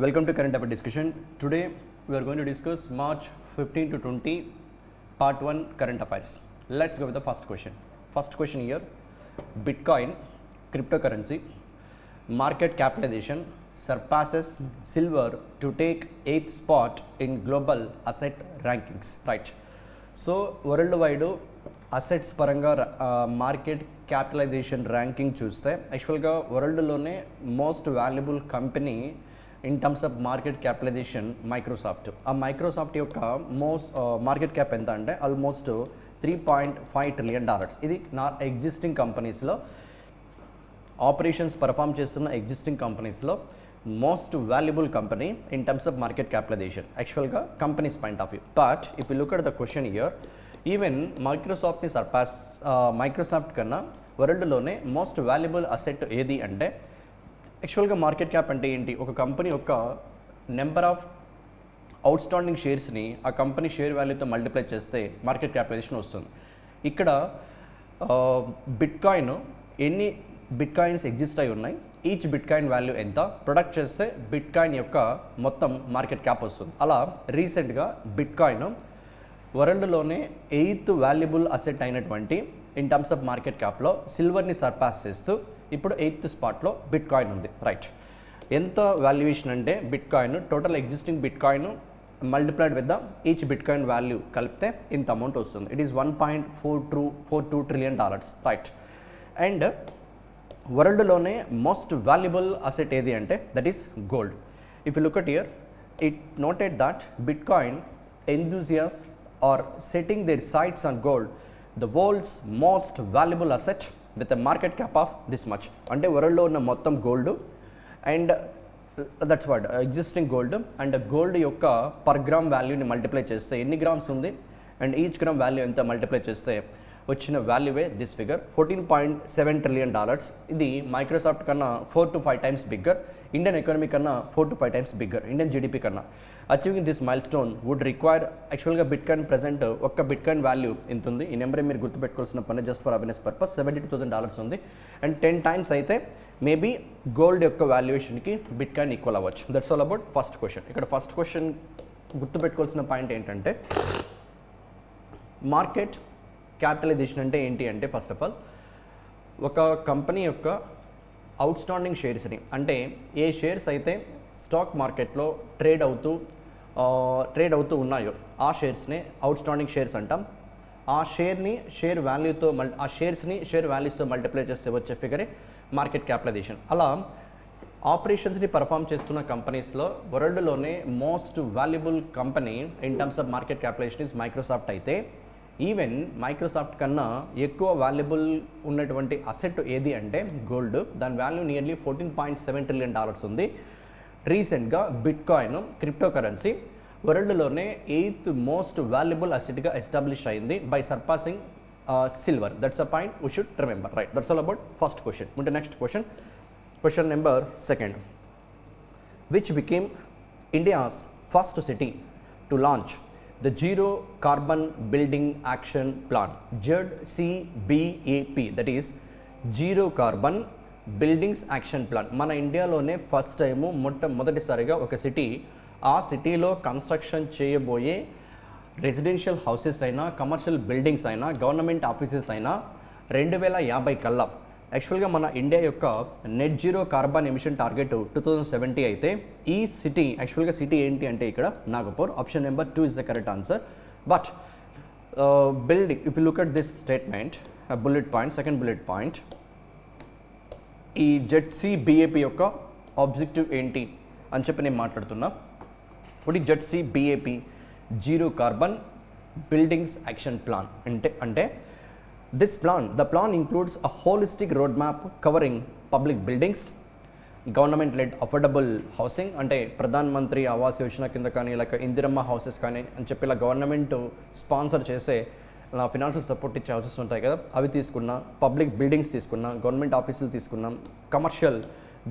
Welcome to Current Affairs Discussion. Today we are going to discuss March 15 to 20 Part 1 Current Affairs. Let's go with the first question. First question here, Bitcoin, cryptocurrency, market capitalization surpasses silver to take 8th spot in global asset rankings. Right. So worldwide assets పరంగా market capitalisation ranking చూస్తే యాక్చువల్గా వరల్డ్లోనే most valuable company in terms of market capitalisation Microsoft. ఆ Microsoft యొక్క market cap ఎంత అంటే almost $3.5 trillion. ఇది నా ఎగ్జిస్టింగ్ కంపెనీస్లో ఆపరేషన్స్ పర్ఫామ్ చేస్తున్న ఎగ్జిస్టింగ్ కంపెనీస్లో most valuable company in terms of market capitalisation యాక్చువల్గా companies point of view. But if you look at the question year, even మైక్రోసాఫ్ట్ని సర్పాస్ మైక్రోసాఫ్ట్ కన్నా వరల్డ్లోనే మోస్ట్ వాల్యుబుల్ అసెట్ ఏది అంటే యాక్చువల్గా మార్కెట్ క్యాప్ అంటే ఏంటి, ఒక కంపెనీ యొక్క నెంబర్ ఆఫ్ అవుట్ స్టాండింగ్ షేర్స్ని ఆ కంపెనీ షేర్ వాల్యూతో మల్టిప్లై చేస్తే మార్కెట్ క్యాపిటలైజేషన్ వస్తుంది. ఇక్కడ బిట్కాయిన్ ఎన్ని బిట్కాయిన్స్ ఎగ్జిస్ట్ అయి ఉన్నాయి, ఈచ్ బిట్కాయిన్ వాల్యూ ఎంత ప్రొడక్ట్ చేస్తే బిట్కాయిన్ యొక్క మొత్తం మార్కెట్ క్యాప్ వస్తుంది. అలా రీసెంట్గా బిట్కాయిన్ వరల్డ్లోనే 8th వాల్యుబుల్ అసెట్ అయినటువంటి ఇన్ టర్మ్స్ ఆఫ్ మార్కెట్ క్యాప్లో సిల్వర్ని సర్పాస్ చేస్తూ ఇప్పుడు 8th స్పాట్లో బిట్కాయిన్ ఉంది. రైట్, ఎంత వాల్యుయేషన్ అంటే bitcoin total existing bitcoin multiplied with the each bitcoin value కలిపితే ఇంత అమౌంట్ వస్తుంది. It is $1.42 trillion. Right, and వరల్డ్లోనే మోస్ట్ వాల్యుబుల్ అసెట్ ఏది అంటే that is gold. If you look at here, it noted that bitcoin enthusiasts are setting their sights on gold, the world's most valuable asset with a market cap of this much. అంటే వరల్డ్లో ఉన్న మొత్తం gold and that's what existing gold and gold యొక్క per gram వాల్యూని multiply చేస్తే ఎన్ని grams ఉంది and each gram value ఎంత మల్టిప్లై చేస్తే వచ్చిన వాల్యూవే దిస్ ఫిగర్ $14.7 trillion. ఇది మైక్రోసాఫ్ట్ కన్నా 4 to 5 times bigger, Indian economy కన్నా 4 to 5 times bigger, Indian GDP కన్నా. Achieving this milestone would require యాక్చువల్గా బిట్కాయిన్ ప్రజెంట్ ఒక్క బిట్కాయిన్ వాల్యూ ఎంత ఉంది, ఈ నెంబర్ మీరు గుర్తుపెట్టుకోవాల్సిన పని జస్ట్ ఫర్ అవేర్నెస్ పర్పస్ $72,000 ఉంది. అండ్ 10 times అయితే మేబీ గోల్డ్ యొక్క వాల్యుయేషన్కి బిట్కాయిన్ ఈక్వల్ అవ్వచ్చు. That's all about first question. ఇక్కడ ఫస్ట్ క్వశ్చన్ గుర్తుపెట్టుకోవాల్సిన పాయింట్ ఏంటంటే మార్కెట్ క్యాపిటలైజేషన్ అంటే ఏంటి అంటే ఫస్ట్ ఆఫ్ ఆల్ ఒక కంపెనీ యొక్క అవుట్ స్టాండింగ్ షేర్స్ని, అంటే ఏ షేర్స్ అయితే స్టాక్ మార్కెట్లో ట్రేడ్ అవుతూ ఉన్నాయో ఆ షేర్స్ని అవుట్ స్టాండింగ్ షేర్స్ అంటాం. ఆ షేర్ని షేర్ వాల్యూతో ఆ షేర్స్ని షేర్ వాల్యూస్తో మల్టిప్లై చేస్తే వచ్చే ఫిగరే మార్కెట్ క్యాపిటలైజేషన్. అలా ఆపరేషన్స్ని పర్ఫామ్ చేస్తున్న కంపెనీస్లో వరల్డ్లోనే most valuable company in terms of market capitalisation is Microsoft. అయితే ఈవెన్ మైక్రోసాఫ్ట్ కన్నా ఎక్కువ వాల్యుబుల్ ఉన్నటువంటి అసెట్ ఏది అంటే గోల్డ్. దాని వాల్యూ నియర్లీ $14.7 trillion ఉంది. రీసెంట్గా బిట్కాయిన్ క్రిప్టోకరెన్సీ వరల్డ్లోనే 8th మోస్ట్ వాల్యుబుల్ అసెట్గా ఎస్టాబ్లిష్ అయింది by surpassing silver. That's a point we should remember. Right, that's all about first question. ఉంటే next question, question number 2. Which became India's first city to launch the Zero Carbon Building Action Plan, ZCBAP, that is Zero Carbon Buildings Action Plan. మన ఇండియాలోనే first time మొదటిసారిగా ఒక city, ఆ సిటీలో construction చేయబోయే residential houses అయినా commercial buildings అయినా government offices అయినా 2050 కల్లా యాక్చువల్గా మన ఇండియా యొక్క net zero carbon emission target 2070 అయితే ఈ సిటీ యాక్చువల్గా సిటీ ఏంటి అంటే ఇక్కడ Nagpur. Option number 2 is the correct answer. But building, if you look at this statement bullet point, second bullet point, ఈ ZCBAP యొక్క ఆబ్జెక్టివ్ ఏంటి అని చెప్పి నేను మాట్లాడుతున్నా. ఒకటి ZCBAP zero carbon buildings action plan అంటే this plan, the plan includes a holistic roadmap covering public buildings, government led affordable housing, అంటే ప్రధాన్ మంత్రి ఆవాస్ యోజన కింద కానీ లేక ఇందిరమ్మ హౌసెస్ కానీ అని చెప్పి ఇలా గవర్నమెంట్ స్పాన్సర్ చేసే ఫినాన్షియల్ సపోర్ట్ ఇచ్చే హౌసెస్ ఉంటాయి కదా, అవి తీసుకున్నాం. పబ్లిక్ బిల్డింగ్స్ తీసుకున్నాం, గవర్నమెంట్ ఆఫీసులు తీసుకున్నాం, కమర్షియల్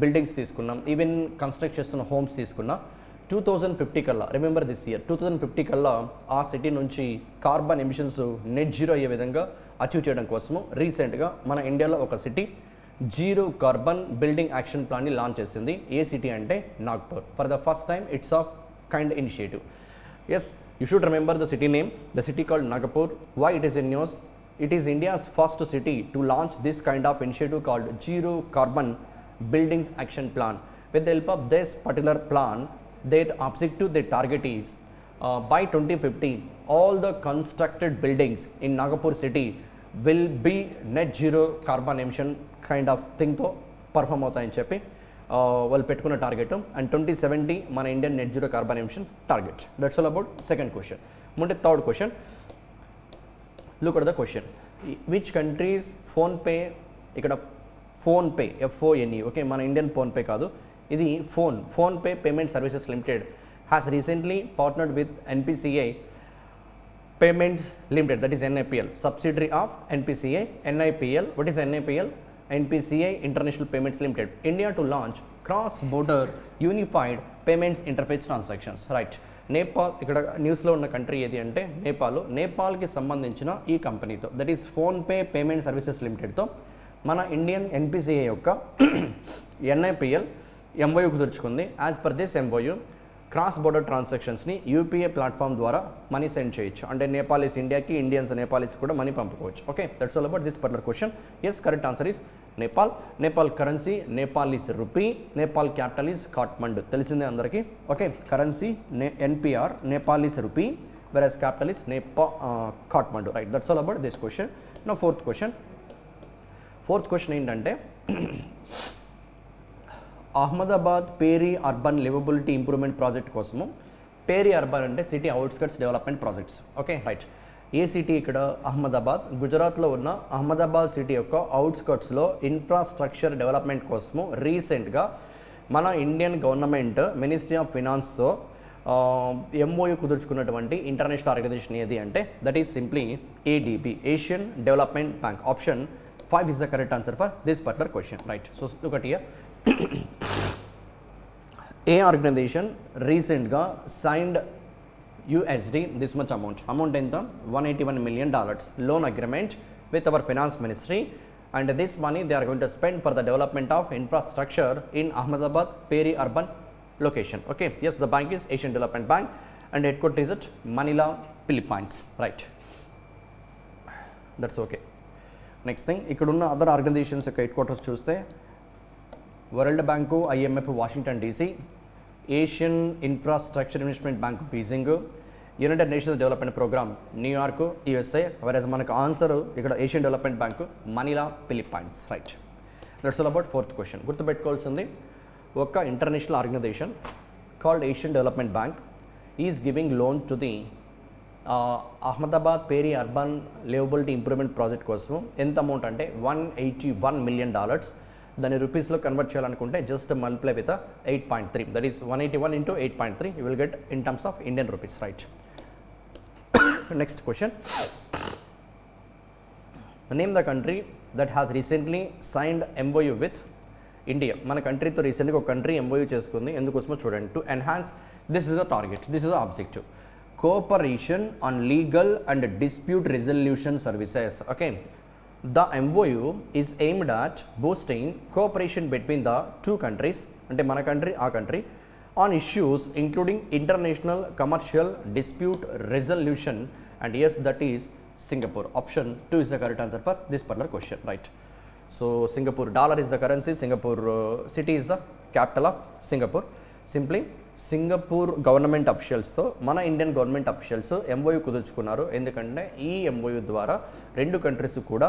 బిల్డింగ్స్ తీసుకున్నాం, ఈవెన్ కన్స్ట్రక్ట్ చేస్తున్న హోమ్స్ తీసుకున్నాం. 2050 కల్లా, రిమెంబర్ దిస్ ఇయర్ 2050 కల్లా ఆ సిటీ నుంచి కార్బన్ ఎమిషన్స్ నెట్ జీరో అయ్యే విధంగా అచీవ్ చేయడం కోసము రీసెంట్గా మన ఇండియాలో ఒక city zero carbon building action ప్లాన్ని లాంచ్ చేసింది. ఏ సిటీ అంటే Nagpur. For the first time it's of kind initiative. Yes, you should remember the city name, the city called Nagpur. Why it is in news? It is India's first city to launch this kind of initiative called Zero Carbon Buildings Action Plan. With the help of this particular plan, their objective, their target is by 2050, all the constructed buildings in Nagpur city will be net zero carbon emission kind of thing to perform అవుతాయని చెప్పి వాళ్ళు పెట్టుకున్న target. And 2070 మన Indian net zero carbon emission target. That's all about second question. ముందు third question, look at the question. Which countries Fonepay, ఇక్కడ Fonepay FONE, okay, మన Indian PhonePe కాదు, ఇది Fonepay payment services limited has recently partnered with NPCI payments limited, that is NIPL, subsidiary of NPCI. NIPL, what is NIPL? NPCI International Payments Limited, India to launch cross-border unified payments interface transactions. Right, Nepal, ఇక్కడ న్యూస్లో ఉన్న country ఏది అంటే నేపాల్కి సంబంధించిన ఈ కంపెనీతో, that is Fonepay payment services లిమిటెడ్తో మన ఇండియన్ NPCI యొక్క NIPL MOU కుదుర్చుకుంది. As per this MOU, cross border ట్రాన్సాక్షన్స్ని UPI ప్లాట్ఫామ్ ద్వారా మనీ సెండ్ చేయొచ్చు. అంటే నేపాలీస్ ఇండియాకి, ఇండియన్స్ నేపాలీస్ కూడా మనీ పంపుకోవచ్చు. Okay, that's all about this particular question. Yes, correct answer is Nepal. Nepal currency Nepalese rupee, Nepal capital is Kathmandu, తెలిసిందే అందరికీ. Okay, currency NPR Nepalese rupee, whereas capital is Kathmandu. Right, that's all about this question. నా fourth question ఏంటంటే Ahmedabad peri urban liveability improvement project కోసము, peri urban అంటే city outskirts development projects. Okay, right. ఏ city ఇక్కడ? అహ్మదాబాద్, గుజరాత్లో ఉన్న అహ్మదాబాద్ సిటీ యొక్క అవుట్స్కట్స్లో ఇన్ఫ్రాస్ట్రక్చర్ డెవలప్మెంట్ కోసము రీసెంట్గా మన ఇండియన్ గవర్నమెంట్ మినిస్ట్రీ ఆఫ్ ఫినాన్స్తో MOU కుదుర్చుకున్నటువంటి ఇంటర్నేషనల్ ఆర్గనైజేషన్ ఏది అంటే that is simply ADB, Asian Development Bank. Option 5 is the correct answer for this particular question. Right, so look at here. A organization recently signed USD this much amount enta $181 million loan agreement with our finance ministry, and this money they are going to spend for the development of infrastructure in Ahmedabad Peri urban location. Okay, yes, the bank is Asian Development Bank and headquarters is at Manila, Philippines. Right, that's okay. Next thing, ఇక్కడున్న other organisations యొక్క headquarters చూస్తే World Bank, IMF Washington DC, Asian Infrastructure Investment Bank Beijing, United Nations Development Programme New York USA, whereas మనకు answer ఇక్కడ Asian Development Bank Manila, Philippines. Right, that's all about fourth question. గుర్తుపెట్టుకోవాల్సింది, ఒక international organisation called Asian Development Bank is giving loan to the Ahmedabad peri urban liveability improvement project కోసం ఎంత amount అంటే $181 million. దాన్ని రూపీస్లో convert చేయాలనుకుంటే just multiply with 8.3, that is 181 into 8.3 you will get in terms of Indian rupees. Right, next question, name the country that has recently signed MOU with India. మన కంట్రీతో రీసెంట్గా ఒక country MOU చేసుకుంది, ఎందుకోసమో చూడండి. To enhance, this is the target, this is the objective, cooperation on legal and dispute resolution services. Okay, the MOU is aimed at boosting cooperation between the two countries, ante mana country aa country, on issues including international commercial dispute resolution, and yes, that is Singapore. Option 2 is the correct answer for this particular question. Right, so Singapore dollar is the currency, Singapore city is the capital of Singapore. Simply Singapore government అఫీషియల్స్తో మన Indian government officials MOU కుదుర్చుకున్నారు. ఎందుకంటే ఈ MOU ద్వారా రెండు countries కూడా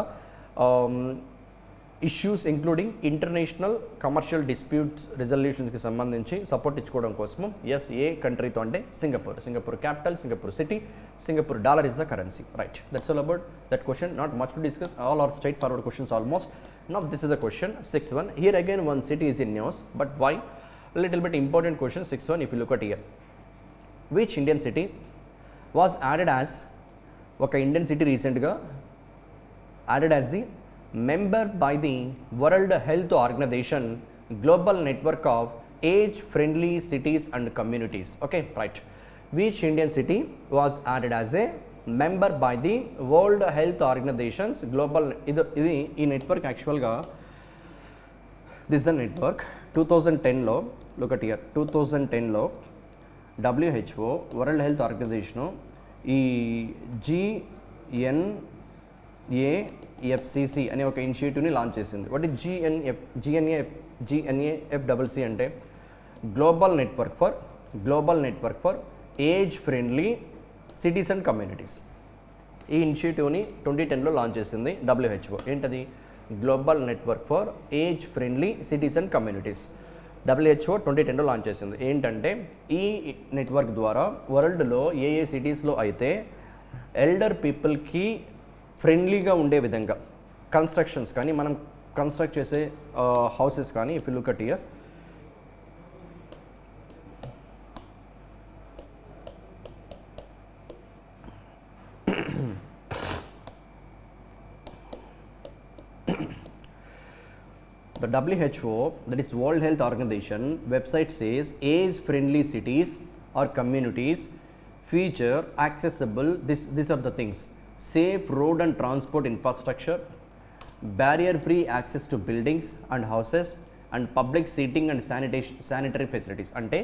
issues including international commercial disputes రిజల్యూషన్స్కి సంబంధించి సపోర్ట్ ఇచ్చుకోవడం కోసము. ఎస్, ఏ కంట్రీతో అంటే Singapore capital, Singapore city, Singapore dollar is the currency. Right, that's all about that question. Not much to discuss, all are straightforward questions almost. Now this is the question, sixth one. Here again one city is in news, but why? Little bit important question, sixth one. If you look at here, which Indian city was added as oka Indian city recently added as the member by the World Health Organization Global Network of Age Friendly Cities and Communities. Okay, right. Which Indian city was added as a member by the World Health Organization's Global, ఇది ఈ network యాక్చువల్గా this the network 2010లో look at year 2010లో WHO world health organisation ఈ GNAFCC అనే ఒక ఇనిషియేటివ్ని launch చేసింది. వాట్ ఇస్ GNAFCC అంటే global network for age friendly cities and communities. ఈ ఇనిషియేటివ్ని 2010లో లాంచ్ చేసింది WHO. ఏంటది? Global network for age friendly cities and communities. WHO 2010లో లాంచ్ చేసింది. ఏంటంటే ఈ నెట్వర్క్ ద్వారా వరల్డ్లో ఏ సిటీస్లో అయితే ఎల్డర్ పీపుల్కి ఫ్రెండ్లీగా ఉండే విధంగా కన్స్ట్రక్షన్స్ కానీ, మనం కన్స్ట్రక్ట్ చేసే హౌసెస్ కానీ, if you look at here, the WHO, that is World Health Organization website says age-friendly cities or communities feature accessible, these are the things: safe road and transport infrastructure, barrier-free access to buildings and houses, and public seating and sanitary facilities. అంటే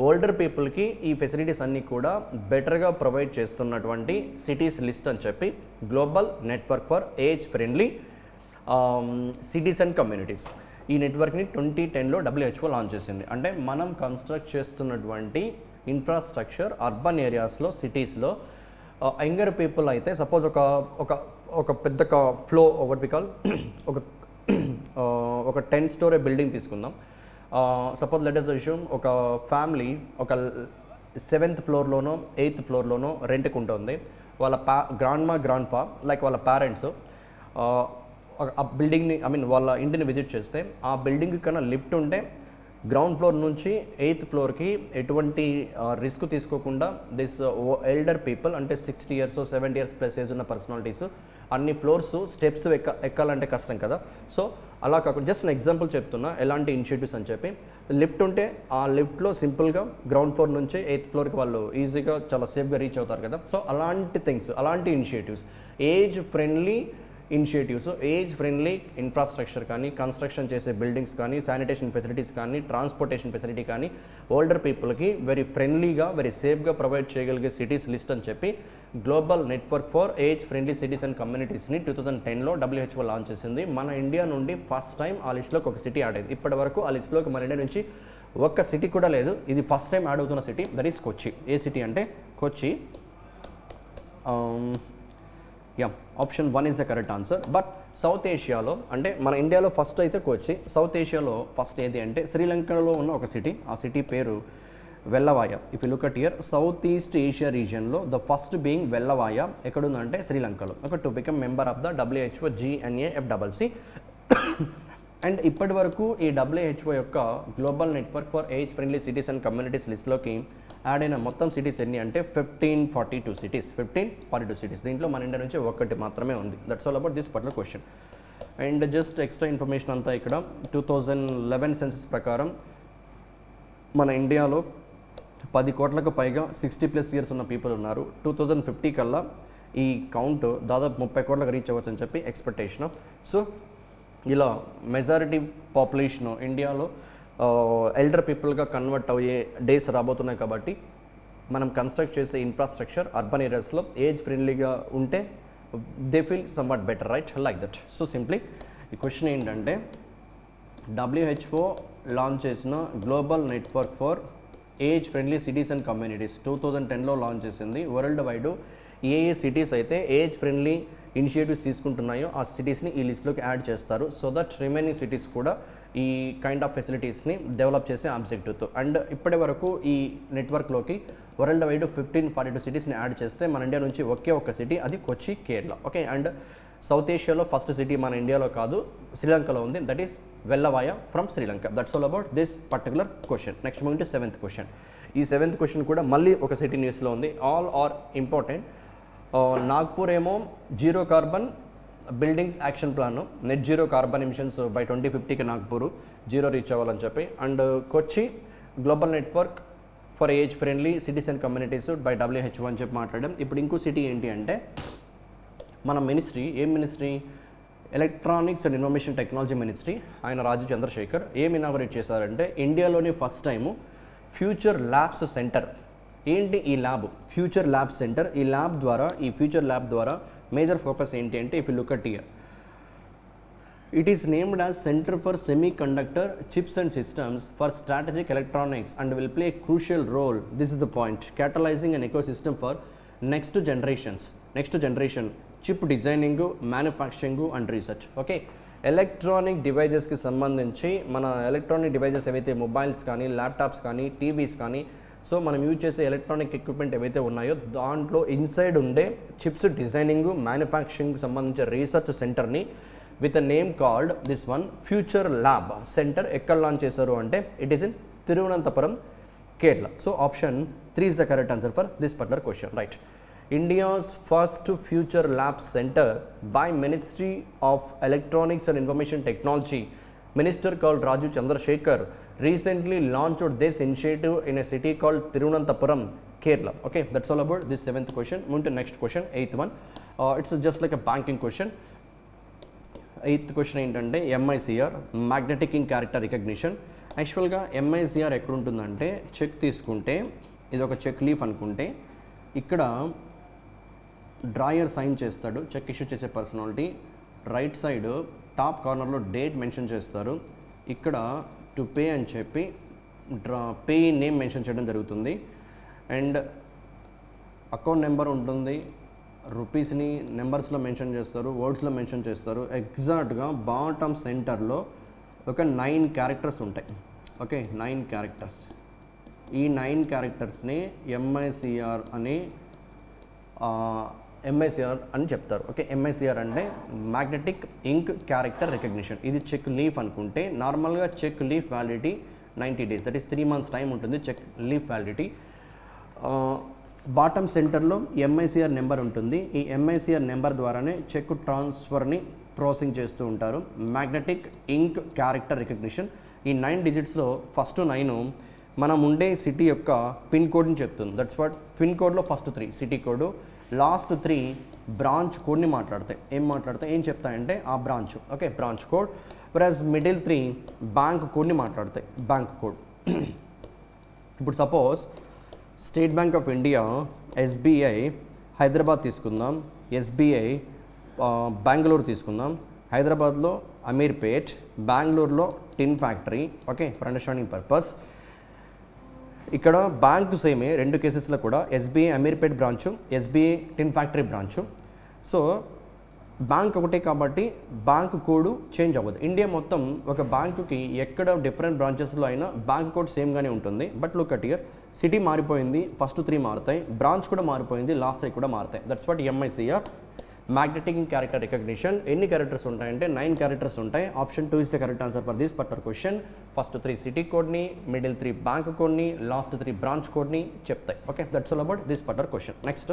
older పీపుల్కి ఈ facilities అన్నీ కూడా బెటర్గా provide చేస్తున్నటువంటి cities list అని చెప్పి global network for age friendly cities and communities ఈ నెట్వర్క్ని 2010లో WHO లాంచ్ చేసింది. అంటే మనం కన్స్ట్రక్ట్ చేస్తున్నటువంటి ఇన్ఫ్రాస్ట్రక్చర్ అర్బన్ ఏరియాస్లో, సిటీస్లో యంగర్ పీపుల్ అయితే సపోజ్ ఒక పెద్ద ఫ్లో ఒకటి కాల్ ఒక 10 స్టోరీ బిల్డింగ్ తీసుకుందాం. సపోజ్ లెట్ అస్ అస్యూమ్ ఒక ఫ్యామిలీ ఒక 7th ఫ్లోర్లోనో 8th ఫ్లోర్లోనో రెంట్కి ఉంటుంది. వాళ్ళ గ్రాండ్ ఫా లైక్ వాళ్ళ పేరెంట్స్ ఆ బిల్డింగ్ని వాళ్ళ ఇంటిని విజిట్ చేస్తే ఆ బిల్డింగ్ కన్నా లిఫ్ట్ ఉంటే గ్రౌండ్ ఫ్లోర్ నుంచి 8th ఫ్లోర్కి ఎటువంటి రిస్క్ తీసుకోకుండా దిస్ ఎల్డర్ పీపుల్ అంటే 60 years 70 years ప్లస్ ఏజ్ ఉన్న పర్సనాలిటీస్ అన్ని ఫ్లోర్స్ స్టెప్స్ ఎక్కాలంటే కష్టం కదా. సో అలా కాకుండా జస్ట్ నేను ఎగ్జాంపుల్ చెప్తున్నా ఎలాంటి ఇనిషియేటివ్స్ అని చెప్పి. లిఫ్ట్ ఉంటే ఆ లిఫ్ట్లో సింపుల్గా గ్రౌండ్ ఫ్లోర్ నుంచి 8th ఫ్లోర్కి వాళ్ళు ఈజీగా చాలా సేఫ్గా రీచ్ అవుతారు కదా. సో అలాంటి థింగ్స్, అలాంటి initiatives, age friendly initiatives, age friendly infrastructure కానీ, కన్స్ట్రక్షన్ చేసే బిల్డింగ్స్ కానీ, శానిటేషన్ ఫెసిలిటీస్ కానీ, ట్రాన్స్పోర్టేషన్ ఫెసిలిటీ కానీ ఓల్డర్ పీపుల్కి వెరీ ఫ్రెండ్లీగా, వెరీ సేఫ్గా ప్రొవైడ్ చేయగలిగే సిటీస్ లిస్ట్ అని చెప్పి global network for age friendly cities and కమ్యూనిటీస్ని 2010లో WHO లాంచ్ చేసింది. మన ఇండియా నుండి ఫస్ట్ టైం ఆ లిస్ట్లోకి ఒక సిటీ యాడ్ అయింది. ఇప్పటి వరకు ఆ లిస్ట్లోకి మన ఇండియా నుంచి ఒక్క సిటీ కూడా లేదు. ఇది ఫస్ట్ టైం యాడ్ అవుతున్న సిటీ, దట్ ఈస్ కొచ్చి. ఏ సిటీ అంటే Kochi. Option 1 is the correct answer. But south ఏషియాలో అంటే మన ఇండియాలో ఫస్ట్ అయితే కొచ్చి, సౌత్ ఏషియాలో ఫస్ట్ ఏది అంటే శ్రీలంకలో ఉన్న ఒక సిటీ. ఆ సిటీ పేరు Wellawaya. If you look at here, south east Asia రీజియన్లో ద ఫస్ట్ బీయింగ్ వెల్లవాయ ఎక్కడుందంటే శ్రీలంకలో. To become member of the WHO GNAFCC. And ఇప్పటి వరకు ఈ WHO యొక్క global network for age friendly cities and communities లిస్ట్లోకి యాడ్ అయిన మొత్తం సిటీస్ ఎన్ని అంటే 1542 సిటీస్. దీంట్లో మన ఇండియా నుంచి ఒకటి మాత్రమే ఉంది. That's all about this particular question. And just extra information అంతా ఇక్కడ 2011 సెన్సస్ ప్రకారం మన ఇండియాలో 10 కోట్లకు పైగా 60+ years ఉన్న పీపుల్ ఉన్నారు. 2050 కల్లా ఈ కౌంట్ దాదాపు 30 కోట్లకు రీచ్ అవ్వచ్చు అని చెప్పి ఎక్స్పెక్టేషన్. సో ఇలా మెజారిటీ పాపులేషన్ ఇండియాలో ఎల్డర్ పీపుల్గా కన్వర్ట్ అయ్యే డేస్ రాబోతున్నాయి. కాబట్టి మనం కన్స్ట్రక్ట్ చేసే ఇన్ఫ్రాస్ట్రక్చర్ అర్బన్ ఏరియాస్లో ఏజ్ ఫ్రెండ్లీగా ఉంటే they feel somewhat better, right, like that. So simply ఈ క్వశ్చన్ ఏంటంటే WHO లాంచ్ చేసిన global network for age friendly cities and communities 2010లో లాంచ్ చేసింది. వరల్డ్ వైడ్ ఏ సిటీస్ అయితే ఏజ్ ఫ్రెండ్లీ ఇనిషియేటివ్స్ తీసుకుంటున్నాయో ఆ సిటీస్ని ఈ లిస్ట్లోకి యాడ్ చేస్తారు. సో దట్ రిమైనింగ్ సిటీస్ కూడా ఈ కైండ్ ఆఫ్ ఫెసిలిటీస్ని డెవలప్ చేసే ఆబ్జెక్టివ్తో. అండ్ ఇప్పటి వరకు ఈ నెట్వర్క్లోకి వరల్డ్ వైడ్ 1542 సిటీస్ని యాడ్ చేస్తే మన ఇండియా నుంచి ఒకే ఒక సిటీ, అది Kochi, Kerala. Okay. And south ఏషియాలో ఫస్ట్ సిటీ మన ఇండియాలో కాదు, శ్రీలంకలో ఉంది. That is Wellawaya from Sri Lanka. That's all about this particular question. Next moving to 7th question. ఈ 7th క్వశ్చన్ కూడా మళ్ళీ ఒక సిటీ న్యూస్లో ఉంది. All are important. నాగ్పూర్ ఏమో zero carbon buildings action plan, net zero carbon emissions by 2050కి నాగ్పూర్ జీరో రీచ్ అవ్వాలని చెప్పి. And Kochi global network for age friendly cities and communities by WHO అని చెప్పి మాట్లాడాం. ఇప్పుడు ఇంకో సిటీ ఏంటి అంటే మన మినిస్ట్రీ, ఏం ministry, electronics and information technology ministry ఆయన రాజీవ్ చంద్రశేఖర్ ఏం ఇనాగరేట్ చేశారంటే ఇండియాలోని first time future labs centre. ఏంటి ఈ ల్యాబ్? Future lab centre. ఈ ఫ్యూచర్ ల్యాబ్ ద్వారా మేజర్ ఫోకస్ ఏంటి అంటే if you look at here, it is named as Center for Semiconductor Chips and Systems for Strategic Electronics and will play a crucial role, this is the point, catalyzing an ecosystem for next generation chip designing, manufacturing and research. Okay, electronic డివైజెస్కి సంబంధించి మన electronic devices ఏవైతే mobiles కానీ laptops కానీ TVs కానీ so మనం use చేసే electronic equipment ఏవైతే ఉన్నాయో దాంట్లో ఇన్సైడ్ ఉండే చిప్స్ డిజైనింగ్ మ్యానుఫ్యాక్చరింగ్ సంబంధించిన రీసెర్చ్ సెంటర్ని with a name called this one future lab centre ఎక్కడ లాంచ్ చేశారు అంటే it is in Thiruvananthapuram, Kerala. So option 3 is the correct answer for this particular question, right? India's first future lab center by Ministry of Electronics and Information Technology, Minister called Rajiv Chandrasekhar recently launched this initiative in a city called Tirunanthapuram, Kerala. Okay, that's all about this 7th question. Move to next question, 8th one. It's just like a banking question. 8th question ఏంటంటే MICR, magnetic ink character recognition. యాక్చువల్గా MICR ఎక్కడ ఉంటుందంటే check తీసుకుంటే ఇది ఒక check leaf అనుకుంటే ఇక్కడ drawer sign చేస్తాడు చెక్ ఇష్యూ చేసే పర్సనాలిటీ. రైట్ సైడ్ టాప్ కార్నర్లో డేట్ మెన్షన్ చేస్తారు. ఇక్కడ టు పే అని చెప్పి పే నేమ్ మెన్షన్ చేయడం జరుగుతుంది. అండ్ అకౌంట్ నెంబర్ ఉంటుంది, రూపీస్ని నెంబర్స్లో మెన్షన్ చేస్తారు, వర్డ్స్లో మెన్షన్ చేస్తారు. ఎగ్జాక్ట్గా బాటమ్ సెంటర్లో ఒక 9 క్యారెక్టర్స్ ఉంటాయి. Okay, 9 characters. ఈ 9 క్యారెక్టర్స్ని MICR అని చెప్తారు. ఓకే, MICR అంటే మ్యాగ్నెటిక్ ఇంక్ క్యారెక్టర్ రికగ్నిషన్. ఇది చెక్ లీఫ్ అనుకుంటే నార్మల్గా cheque leaf validity 90 days, that is 3 months time ఉంటుంది చెక్ లీఫ్ వ్యాలిడిటీ. బాటమ్ సెంటర్లో MICR నెంబర్ ఉంటుంది. ఈ MICR నెంబర్ ద్వారానే చెక్ ట్రాన్స్ఫర్ని ప్రాసెసింగ్ చేస్తూ ఉంటారు. Magnetic ink character recognition. ఈ 9 digitsలో ఫస్ట్ 9 మనం ఉండే సిటీ యొక్క పిన్ కోడ్ని చెప్తుంది. దట్స్ వాట్ పిన్ కోడ్లో first 3 city code, last 3 branch కోడ్ని ఏం చెప్తాయంటే ఆ branch. Okay, branch code. Whereas middle 3 bank కోడ్ని మాట్లాడతాయి, బ్యాంక్ కోడ్. ఇప్పుడు suppose state bank of India, SBI Hyderabad తీసుకుందాం, SBI బెంగళూరు తీసుకుందాం. హైదరాబాద్లో అమీర్పేట్, బెంగళూరులో tin factory. Okay, for understanding purpose. ఇక్కడ బ్యాంకు సేమే 2 కేసెస్లో కూడా, SBI Ameerpet branch, SBI tin factory branch. So bank ఒకటే కాబట్టి బ్యాంక్ కోడ్ చేంజ్ అవ్వదు. ఇండియా మొత్తం ఒక బ్యాంకుకి ఎక్కడ డిఫరెంట్ బ్రాంచెస్లో అయినా బ్యాంక్ కోడ్ సేమ్గానే ఉంటుంది. But look at here, city మారిపోయింది, ఫస్ట్ 3 మారుతాయి, బ్రాంచ్ కూడా మారిపోయింది, లాస్ట్ 3 కూడా మారుతాయి. That's what MICR, magnetic character recognition. ఎన్ని క్యారెక్టర్స్ ఉంటాయంటే 9 క్యారెక్టర్స్ ఉంటాయి. Option 2 is the correct answer for this particular question. First 3 city కోడ్ని, మిడిల్ 3 బ్యాంక్ కోడ్ని, లాస్ట్ 3 బ్రాంచ్ కోడ్ని చెప్తాయి. Okay, that's all about this particular question. Next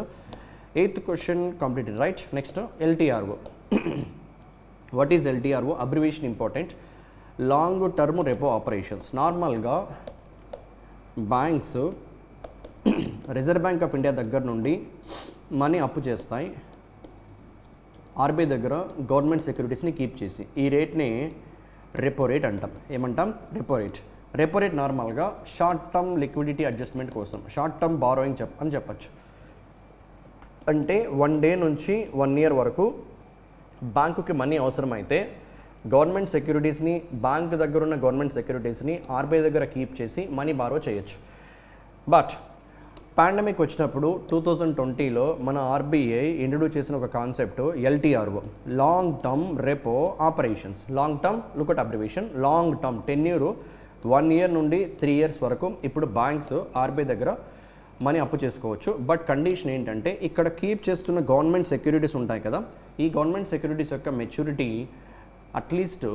8th question completed, right? Next, LTRO. What is LTRO? Abbreviation important. Long term repo operations. నార్మల్గా banks reserve bank of India దగ్గర నుండి money అప్పు చేస్తాయి, RBI దగ్గర government సెక్యూరిటీస్ని keep చేసి. ఈ రేట్ని repo rate అంటాం. ఏమంటాం? Repo rate. రెపో రేట్ నార్మల్గా షార్ట్ టర్మ్ లిక్విడిటీ అడ్జస్ట్మెంట్ కోసం, షార్ట్ టర్మ్ బారోయింగ్ అని చెప్పచ్చు. అంటే 1 day నుంచి 1 year వరకు బ్యాంకుకి మనీ అవసరమైతే గవర్నమెంట్ సెక్యూరిటీస్ని, బ్యాంక్ దగ్గర ఉన్న గవర్నమెంట్ సెక్యూరిటీస్ని RBI దగ్గర కీప్ చేసి మనీ బారో చేయొచ్చు. బట్ పాండమిక్ వచ్చినప్పుడు 2020లో మన RBI ఇంట్రడ్యూస్ చేసిన ఒక concept LTRO, long term repo operations. Long term, look at abbreviation, long term tenure 1 year నుండి 3 years వరకు ఇప్పుడు బ్యాంక్స్ RBI దగ్గర మనీ అప్పు చేసుకోవచ్చు. బట్ కండిషన్ ఏంటంటే ఇక్కడ కీప్ చేస్తున్న గవర్నమెంట్ సెక్యూరిటీస్ ఉంటాయి కదా, ఈ గవర్నమెంట్ సెక్యూరిటీస్ యొక్క మెచ్యూరిటీ అట్లీస్ట్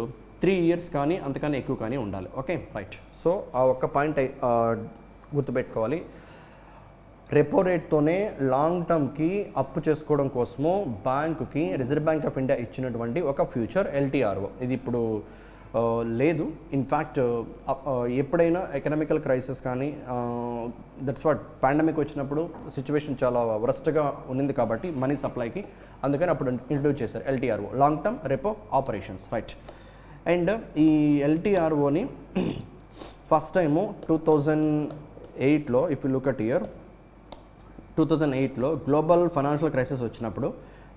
3 years కానీ అంతకన్నా ఎక్కువ కానీ ఉండాలి. Okay, right. సో ఆ ఒక్క పాయింట్ గుర్తుపెట్టుకోవాలి. రెపో రేట్తోనే లాంగ్ టర్మ్కి అప్పు చేసుకోవడం కోసము బ్యాంకుకి రిజర్వ్ బ్యాంక్ ఆఫ్ ఇండియా ఇచ్చినటువంటి ఒక ఫ్యూచర్ LTRO. ఇది ఇప్పుడు లేదు. ఇన్ఫ్యాక్ట్ ఎప్పుడైనా ఎకనామికల్ క్రైసిస్ కానీ దట్స్ వాట్ పాండమిక్ వచ్చినప్పుడు సిచ్యువేషన్ చాలా వరస్ట్గా ఉన్నింది కాబట్టి మనీ సప్లైకి, అందుకని అప్పుడు ఇంట్రడ్యూస్ చేశారు LTRO, long term repo operations, right. And ఈ ఎల్టీఆర్ఓని ఫస్ట్ టైము 2008లో, if you look at year 2008లో గ్లోబల్ ఫైనాన్షియల్ క్రైసిస్ వచ్చినప్పుడు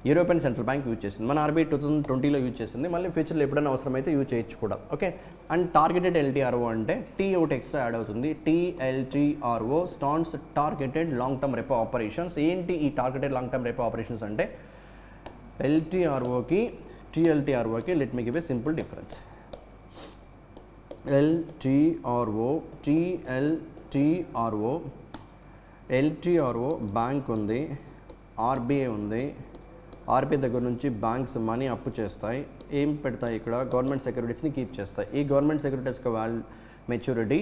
యూరోపియన్ సెంట్రల్ బ్యాంక్ యూజ్ చేసింది. మన ఆర్బీఐ 2020లో యూజ్ చేసింది, మళ్ళీ ఫ్యూచర్లో ఎప్పుడైనా అవసరమైతే యూజ్ చేయొచ్చు కూడా. ఓకే. అండ్ టార్గెటెడ్ ఎల్టీఆర్ఓ అంటే టీ ఒకటి ఎక్స్ట్రా యాడ్ అవుతుంది. TLTRO stands targeted long term repo operations. ఏంటి ఈ targeted long term repo operations అంటే ఎల్టీఆర్ఓకి టీఎల్టీఆర్ఓకి let me give a simple difference. LTRO, TLTRO, LTRO bank ఉంది, ఆర్బీఐ ఉంది. ఆర్బీఐ దగ్గర నుంచి బ్యాంక్స్ మనీ అప్పు చేస్తాయి, ఏం పెడతాయి ఇక్కడ, గవర్నమెంట్ సెక్యూరిటీస్ని కీప్ చేస్తాయి. ఈ గవర్నమెంట్ సెక్యూరిటీస్కి maturity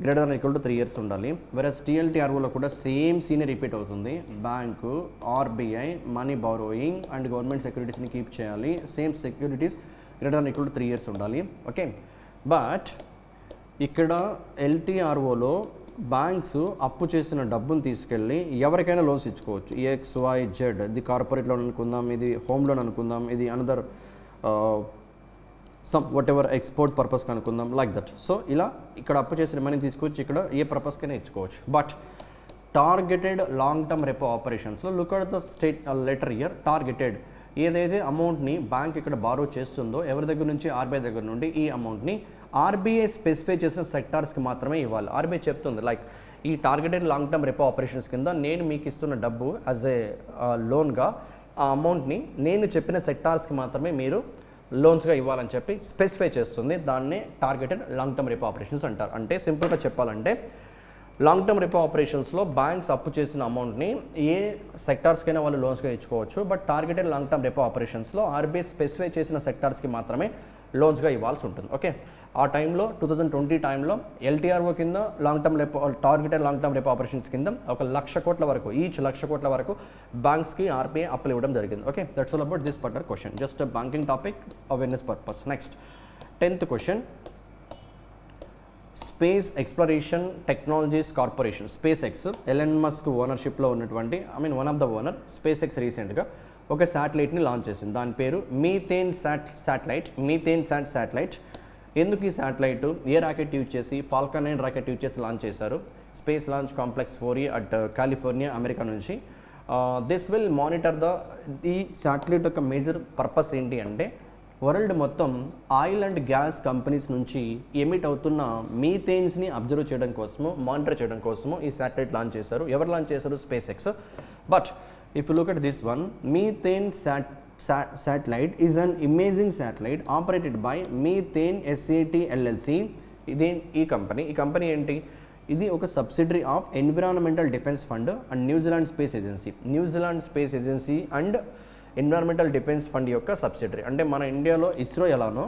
greater than equal to 3 years ఉండాలి. వెరస్ టీఎల్టీఆర్ఓలో కూడా సేమ్ సీనే రిపీట్ అవుతుంది. Bank, RBI money borrowing and government సెక్యూరిటీస్ని కీప్ చేయాలి, same securities greater than equal to 3 years ఉండాలి. ఓకే. బట్ ఇక్కడ ఎల్టీఆర్ఓలో బ్యాంక్స్ అప్పు చేసిన డబ్బును తీసుకెళ్ళి ఎవరికైనా లోన్స్ ఇచ్చుకోవచ్చు. XYZ, ఇది కార్పొరేట్ లోన్ అనుకుందాం, ఇది హోమ్ లోన్ అనుకుందాం, ఇది another some whatever export పర్పస్కి అనుకుందాం, లైక్ దట్. సో ఇలా ఇక్కడ అప్పు చేసిన మనీ తీసుకొచ్చి ఇక్కడ ఏ పర్పస్కైనా ఇచ్చుకోవచ్చు. But targeted long term repo ఆపరేషన్స్లో look at the state letter year, targeted ఏదైతే అమౌంట్ని బ్యాంక్ ఇక్కడ బారో చేస్తుందో ఎవరి దగ్గర నుంచి, ఆర్బీఐ దగ్గర నుండి, ఈ అమౌంట్ని ఆర్బీఐ స్పెసిఫై చేసిన సెక్టార్స్కి మాత్రమే ఇవ్వాలి. ఆర్బీఐ చెప్తుంది లైక్ ఈ targeted long term repo operations కింద నేను మీకు ఇస్తున్న డబ్బు యాజ్ ఏ లోన్గా ఆ అమౌంట్ని నేను చెప్పిన సెక్టార్స్కి మాత్రమే మీరు లోన్స్గా ఇవ్వాలని చెప్పి స్పెసిఫై చేస్తుంది. దాన్నే targeted long term repo operations అంటారు. అంటే సింపుల్గా చెప్పాలంటే లాంగ్ టర్మ్ రెపో ఆపరేషన్స్లో బ్యాంక్స్ అప్పు చేసిన అమౌంట్ని ఏ సెక్టార్స్కైనా వాళ్ళు లోన్స్గా ఇచ్చుకోవచ్చు. But targeted long term repo ఆపరేషన్స్లో ఆర్బీఐ స్పెసిఫై చేసిన సెక్టార్స్కి మాత్రమే లోన్స్గా ఇవ్వాల్సి ఉంటుంది. ఓకే. ఆ టైంలో 2020 టైంలో ఎల్టీఆర్ఓ కింద long term repo, targeted long term repo operations కింద 1,00,000 కోట్ల వరకు, ఈచ్ 1,00,000 కోట్ల వరకు బ్యాంక్స్కి ఆర్బీఐ అప్పులు ఇవ్వడం జరిగింది. Okay. That's all about this particular question, just banking topic awareness purpose. Next 10th question, space exploration technologies corporation, SpaceX, Elon Musk ఓనర్షిప్లో ఉన్నటువంటి, one of the owner, SpaceX రీసెంట్గా ఒక శాటిలైట్ని launch చేసింది. దాని పేరు మీథేన్ శాటిలైట్. ఎందుకు ఈ satellite, a rocket use చేసి, ఫాల్కన్ 9 రాకెట్ యూజ్ చేసి లాంచ్ చేశారు space launch complex 4E at California, America నుంచి. దిస్ విల్ మానిటర్ ఈ శాటిలైట్ యొక్క మేజర్ పర్పస్ ఏంటి అంటే వరల్డ్ మొత్తం ఆయిల్ అండ్ గ్యాస్ కంపెనీస్ నుంచి ఎమిట్ అవుతున్న మీథేన్స్ని అబ్జర్వ్ చేయడం కోసము, మానిటర్ చేయడం కోసము ఈ శాటిలైట్ లాంచ్ చేశారు. ఎవరు లాంచ్ చేశారు? Space X. But if you look at this one, methane satellite is an imaging satellite operated by Methane SAT LLC. ఈ కంపెనీ ఏంటి? ఇది ఒక subsidiary of Environmental Defense Fund and New Zealand Space Agency and Environmental Defense Fund యొక్క సబ్సిడరీ. అంటే మన ఇండియాలో ISRO ఎలానో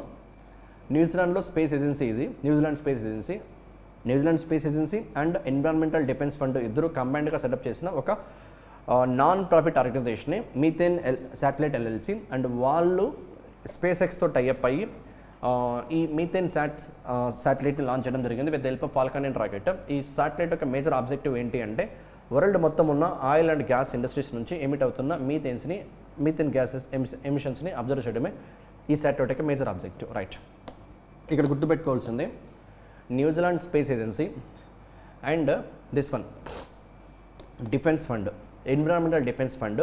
న్యూజిలాండ్లో స్పేస్ ఏజెన్సీ ఇది, New Zealand Space Agency and Environmental Defense Fund ఇద్దరు కంబైన్డ్గా సెటప్ చేసిన ఒక నాన్ ప్రాఫిట్ ఆర్గనైజేషనే మీథేన్ శాటిలైట్ ఎల్ఎల్సీ. అండ్ వాళ్ళు స్పేస్ ఎక్స్తో టైఅప్ అయ్యి ఈ మీథేన్ శాటిలైట్ని లాంచ్ చేయడం జరిగింది with help of Falcon 9 rocket. ఈ శాటిలైట్ యొక్క మేజర్ ఆబ్జెక్టివ్ ఏంటి అంటే వరల్డ్ మొత్తం ఉన్న ఆయిల్ అండ్ గ్యాస్ ఇండస్ట్రీస్ నుంచి ఎమిట్ అవుతున్న మీథేన్ గ్యాసెస్ ఎమిషన్స్ని అబ్జర్వ్ చేయడమే ఈ శాటిలైట్ యొక్క మేజర్ ఆబ్జెక్టివ్, రైట్. ఇక్కడ గుర్తుపెట్టుకోవాల్సింది New Zealand Space Agency and this one defense fund, Environmental Defense Fund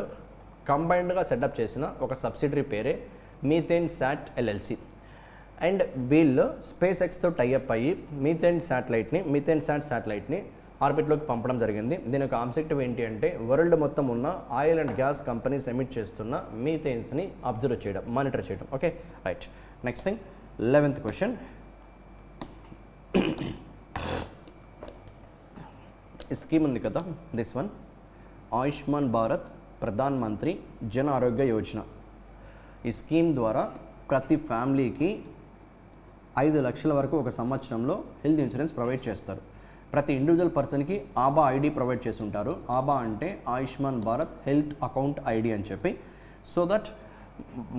కంబైన్డ్గా సెటప్ చేసిన ఒక సబ్సిడరీ పేరే మీథేన్ శాట్ ఎల్ఎల్సీ. అండ్ వీళ్ళు స్పేస్ ఎక్స్తో టైఅప్ అయ్యి మీథేన్ శాటిలైట్ని ఆర్బిట్లోకి పంపడం జరిగింది. దీని యొక్క ఆబ్జెక్టివ్ ఏంటి అంటే వరల్డ్ మొత్తం ఉన్న oil and gas companies emit చేస్తున్న మీథేన్స్ని అబ్జర్వ్ చేయడం, మానిటర్ చేయడం. Okay, right. Next thing 11th question, ఈ స్కీమ్ ఉంది కదా, దిస్ వన్ ఆయుష్మాన్ భారత్ ప్రధాన్ మంత్రి జన ఆరోగ్య యోజన. ఈ స్కీమ్ ద్వారా ప్రతి ఫ్యామిలీకి 5 లక్షల వరకు ఒక సంవత్సరంలో హెల్త్ ఇన్సూరెన్స్ ప్రొవైడ్ చేస్తారు. ప్రతి ఇండివిజువల్ పర్సన్కి ఆబా ఐడి ప్రొవైడ్ చేసి ఉంటారు. ఆబా అంటే Ayushman Bharat health account ID అని చెప్పి. సో దట్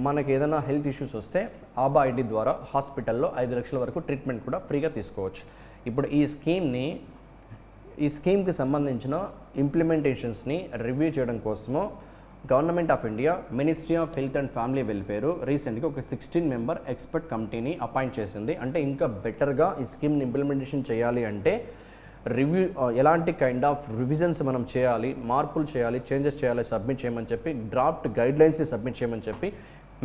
మనకి ఏదైనా హెల్త్ ఇష్యూస్ వస్తే ఆబా ఐడి ద్వారా హాస్పిటల్లో 5 లక్షల వరకు ట్రీట్మెంట్ కూడా ఫ్రీగా తీసుకోవచ్చు. ఇప్పుడు ఈ స్కీమ్కి సంబంధించిన ఇంప్లిమెంటేషన్స్ని రివ్యూ చేయడం కోసము government of India ministry of health and family welfare రీసెంట్గా ఒక 16 మెంబర్ ఎక్స్పర్ట్ కమిటీని అపాయింట్ చేసింది. అంటే ఇంకా బెటర్గా ఈ స్కీమ్ని ఇంప్లిమెంటేషన్ చేయాలి అంటే రివ్యూ ఎలాంటి కైండ్ ఆఫ్ రివిజన్స్ మనం చేయాలి, మార్పులు చేయాలి, చేంజెస్ చేయాలి, సబ్మిట్ చేయమని చెప్పి డ్రాఫ్ట్ గైడ్లైన్స్ని సబ్మిట్ చేయమని చెప్పి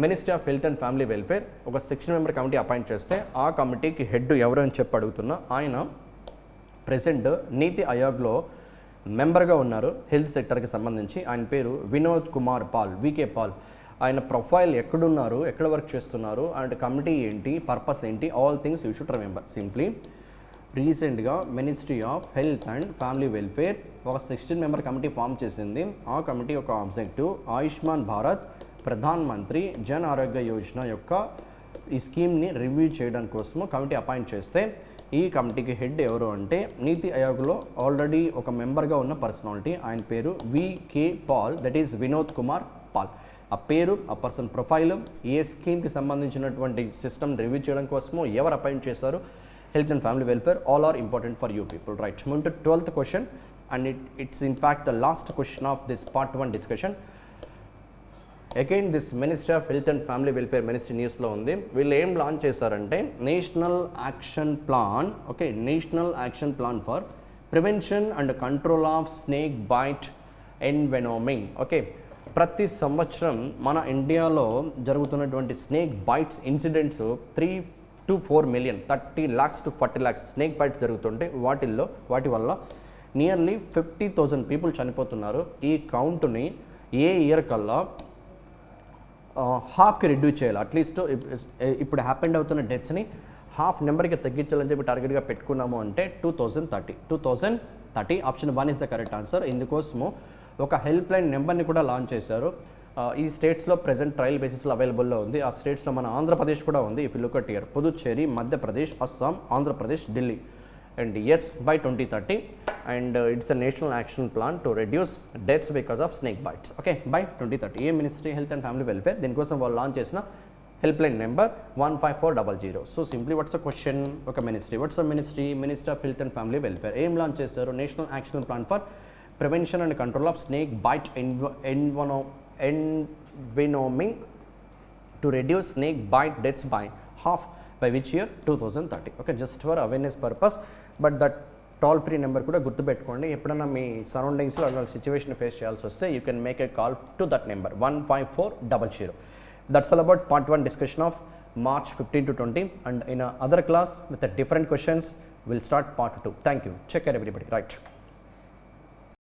ministry of health and family welfare ఒక 16 మెంబర్ కమిటీ అపాయింట్ చేస్తే ఆ కమిటీకి హెడ్ ఎవరు అని చెప్పి అడుగుతున్నా. ఆయన ప్రెసెంట్ నీతి ఆయోగ్లో మెంబర్గా ఉన్నారు హెల్త్ సెక్టర్కి సంబంధించి. ఆయన పేరు వినోద్ కుమార్ పాల్, వికే పాల్. ఆయన ప్రొఫైల్ ఎక్కడున్నారు, ఎక్కడ వర్క్ చేస్తున్నారు అండ్ కమిటీ ఏంటి, పర్పస్ ఏంటి, all things you should remember. Simply రీసెంట్గా ministry of health and family welfare ఒక 16 మెంబర్ కమిటీ ఫామ్ చేసింది. ఆ కమిటీ యొక్క ఆబ్జెక్టివ్ ఆయుష్మాన్ భారత్ ప్రధాన్ మంత్రి జన్ ఆరోగ్య యోజన యొక్క ఈ స్కీమ్ని రివ్యూ చేయడం కోసము కమిటీ అపాయింట్ చేస్తే ఈ కమిటీకి హెడ్ ఎవరు అంటే నీతి ఆయోగ్లో ఆల్రెడీ ఒక మెంబర్గా ఉన్న పర్సనాలిటీ. ఆయన పేరు VK Paul, that is Vinod Kumar Paul. ఆ పేరు, ఆ పర్సన్ ప్రొఫైల్, ఏ స్కీమ్కి సంబంధించినటువంటి సిస్టమ్ రివ్యూ చేయడం కోసము ఎవరు అపాయింట్ చేశారు, health and family welfare, all are important for you people, right. Move to 12th question and it's in fact the last question of this part 1 discussion. Again this ministry of health and family welfare ministry న్యూస్లో ఉంది. వీళ్ళు ఏం launch చేశారంటే national action plan, okay, national action plan for prevention and control of snake bite envenoming. Okay, ప్రతి సంవత్సరం మన ఇండియాలో జరుగుతున్నటువంటి snake bites incidents 3 to 4 million, 30 lakhs to 40 lakhs snake bytes జరుగుతుంటే వాటి వల్ల నియర్లీ 50,000 పీపుల్ చనిపోతున్నారు. ఈ కౌంట్ని ఏ ఇయర్ కల్లా హాఫ్కి రిడ్యూస్ చేయాలి. అట్లీస్ట్ ఇప్పుడు హ్యాపెండ్ అవుతున్న డెత్స్ని హాఫ్ నెంబర్కి తగ్గించాలని చెప్పి టార్గెట్గా పెట్టుకున్నాము అంటే 2030 option 1 is the correct answer. ఇందుకోసము ఒక హెల్ప్ లైన్ నెంబర్ని కూడా లాంచ్ చేశారు. ఈ స్టేట్స్లో ప్రెజెంట్ ట్రయల్ బేసిస్లో అవైలబుల్లో ఉంది. ఆ స్టేట్స్లో మన ఆంధ్రప్రదేశ్ కూడా ఉంది. If you look at here, Puducherry, Madhya Pradesh, Assam, Andhra Pradesh, Delhi. And yes, by 2030, and it's a national action plan to reduce deaths because of snake bites. Okay, by 2030 ఏ ministry health and family welfare దీనికోసం వాళ్ళు లాంచ్ చేసిన helpline number 15400. So simply what's a question, ఒక ministry, what's a ministry of health and family welfare ఏం launch చేశారు? National action plan for prevention and control of snake bite envenoming to reduce snake bite deaths by half by which year 2030. Okay, just for awareness purpose, but that toll free number కూడా గుర్తుపెట్టుకోండి. ఎప్పుడన్నా మీ సరౌండింగ్స్లో అలా situation face చేయాల్సి వస్తే you can make a call to that number 15400. That's all about part 1 discussion of March 15 to 20, and in a other class with a different questions we'll start part 2. Thank you. Check care everybody, right.